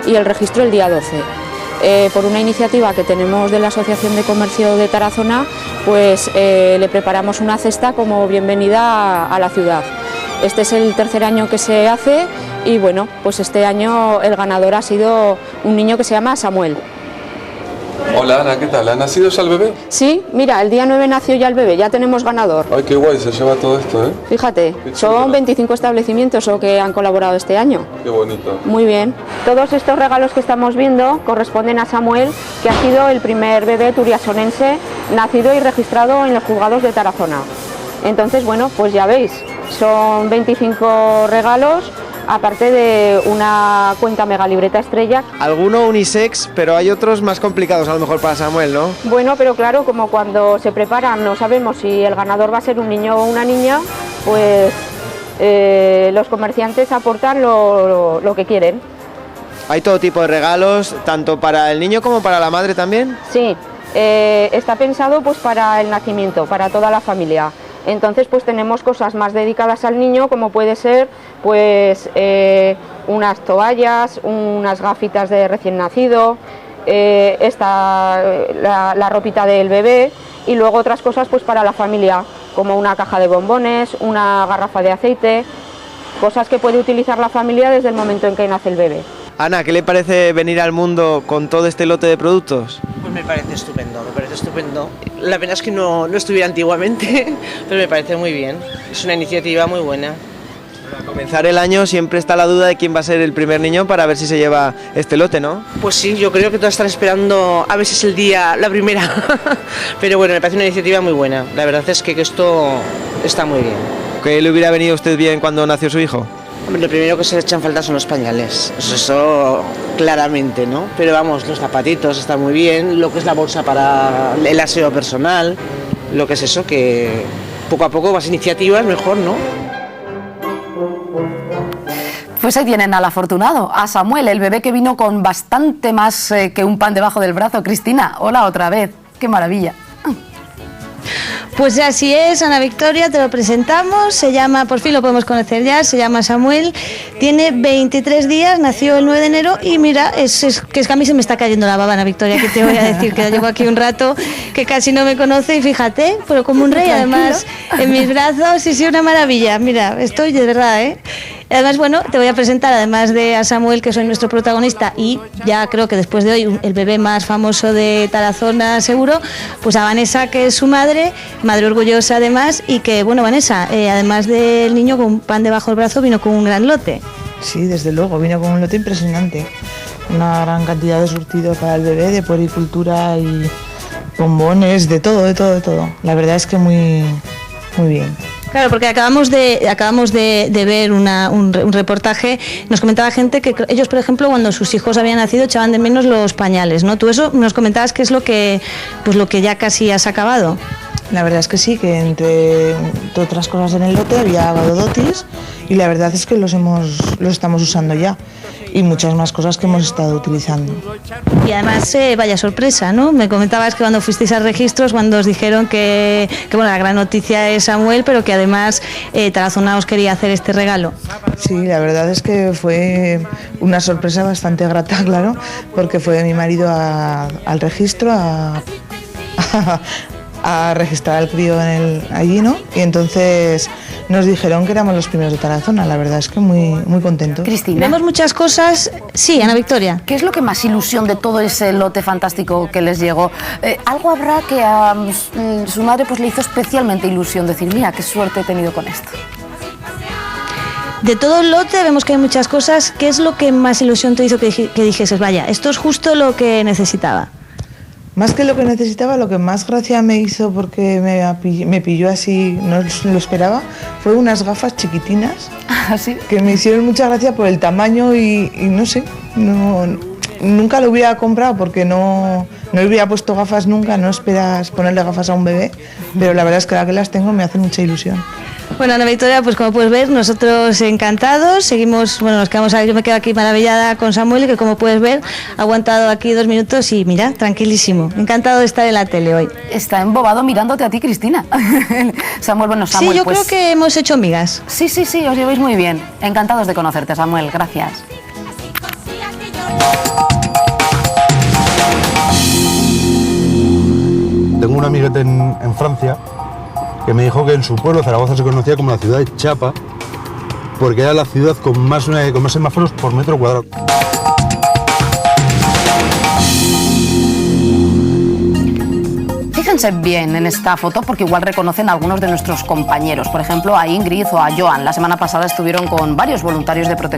y el registro el día 12. Por una iniciativa que tenemos de la Asociación de Comercio de Tarazona, pues le preparamos una cesta como bienvenida a la ciudad. Este es el tercer año que se hace y bueno, pues este año el ganador ha sido un niño que se llama Samuel. Hola Ana, ¿qué tal? ¿Ha nacido ya el bebé? Sí, mira, el día 9 nació ya el bebé, ya tenemos ganador. Ay, qué guay, se lleva todo esto, ¿eh? Fíjate, son 25 establecimientos que han colaborado este año. Qué bonito. Muy bien. Todos estos regalos que estamos viendo corresponden a Samuel, que ha sido el primer bebé turiasonense nacido y registrado en los juzgados de Tarazona. Entonces, bueno, pues ya veis, son 25 regalos, aparte de una cuenta mega libreta estrella. Alguno unisex, pero hay otros más complicados a lo mejor para Samuel, ¿no? Bueno, pero claro, como cuando se preparan no sabemos si el ganador va a ser un niño o una niña, pues los comerciantes aportan lo que quieren. ¿Hay todo tipo de regalos, tanto para el niño como para la madre también? Sí, está pensado pues para el nacimiento, para toda la familia. Entonces pues tenemos cosas más dedicadas al niño, como puede ser pues unas toallas, unas gafitas de recién nacido, la ropita del bebé, y luego otras cosas pues para la familia, como una caja de bombones, una garrafa de aceite, cosas que puede utilizar la familia desde el momento en que nace el bebé. Ana, ¿qué le parece venir al mundo con todo este lote de productos? Pues me parece estupendo, me parece estupendo. La pena es que no estuviera antiguamente, pero me parece muy bien. Es una iniciativa muy buena. Al comenzar el año siempre está la duda de quién va a ser el primer niño para ver si se lleva este lote, ¿no? Pues sí, yo creo que todos están esperando a ver si es el día, la primera. Pero bueno, me parece una iniciativa muy buena. La verdad es que esto está muy bien. ¿Qué le hubiera venido a usted bien cuando nació su hijo? Hombre, lo primero que se echan falta son los pañales, eso claramente, ¿no? Pero vamos, los zapatitos están muy bien, lo que es la bolsa para el aseo personal, lo que es eso, que poco a poco más iniciativas, mejor, ¿no? Pues ahí tienen al afortunado, a Samuel, el bebé que vino con bastante más que un pan debajo del brazo. Cristina, hola otra vez, qué maravilla. Pues así es, Ana Victoria, te lo presentamos, se llama, por fin lo podemos conocer ya, se llama Samuel, tiene 23 días, nació el 9 de enero y mira, es que a mí se me está cayendo la baba, Ana Victoria, que te voy a decir, que llevo aquí un rato, que casi no me conoce y fíjate, pero como un rey, además, en mis brazos, sí, una maravilla, mira, estoy de verdad, ¿eh? Además, bueno, te voy a presentar, además de a Samuel, que soy nuestro protagonista, y ya creo que después de hoy el bebé más famoso de Tarazona seguro, pues a Vanessa, que es su madre orgullosa además, y que, bueno, Vanessa, además del niño con un pan debajo del brazo, vino con un gran lote. Sí, desde luego, vino con un lote impresionante, una gran cantidad de surtido para el bebé, de puericultura y bombones, de todo. La verdad es que muy bien. Claro, porque acabamos de ver un reportaje, nos comentaba gente que ellos, por ejemplo, cuando sus hijos habían nacido echaban de menos los pañales, ¿no? Tú eso nos comentabas que es lo que ya casi has acabado. La verdad es que sí, que entre otras cosas en el lote había gadodotis y la verdad es que los estamos usando ya, y muchas más cosas que hemos estado utilizando. Y además, vaya sorpresa, ¿no? Me comentabas que cuando fuisteis a registros, cuando os dijeron que bueno, la gran noticia es Samuel, pero que además Tarazona os quería hacer este regalo. Sí, la verdad es que fue una sorpresa bastante grata, claro, porque fue mi marido al registro a registrar al crío allí, ¿no? Y entonces nos dijeron que éramos los primeros de Tarazona. La verdad es que muy contentos. Cristina, vemos muchas cosas. Sí, Ana Victoria. ¿Qué es lo que más ilusión de todo ese lote fantástico que les llegó? Algo habrá que a su madre pues le hizo especialmente ilusión decir, mira, qué suerte he tenido con esto. De todo el lote vemos que hay muchas cosas. ¿Qué es lo que más ilusión te hizo que dijeses, vaya, esto es justo lo que necesitaba? Más que lo que necesitaba, lo que más gracia me hizo, porque me pilló así, no lo esperaba, fue unas gafas chiquitinas. ¿Sí? Que me hicieron mucha gracia por el tamaño y no sé, nunca lo hubiera comprado porque no le hubiera puesto gafas nunca, no esperas ponerle gafas a un bebé, pero la verdad es que ahora que las tengo me hace mucha ilusión. Bueno, Ana Victoria, pues como puedes ver, nosotros encantados, seguimos, bueno, nos quedamos, yo me quedo aquí maravillada con Samuel, que como puedes ver, ha aguantado aquí 2 minutos y mira, tranquilísimo, encantado de estar en la tele hoy. Está embobado mirándote a ti, Cristina. Samuel, sí, yo creo que hemos hecho migas. Sí, os lleváis muy bien. Encantados de conocerte, Samuel, gracias. amiguete en Francia que me dijo que en su pueblo, Zaragoza, se conocía como la ciudad de Chapa, porque era la ciudad con más semáforos por metro cuadrado. Fíjense bien en esta foto porque igual reconocen a algunos de nuestros compañeros, por ejemplo a Ingrid o a Joan. La semana pasada estuvieron con varios voluntarios de protección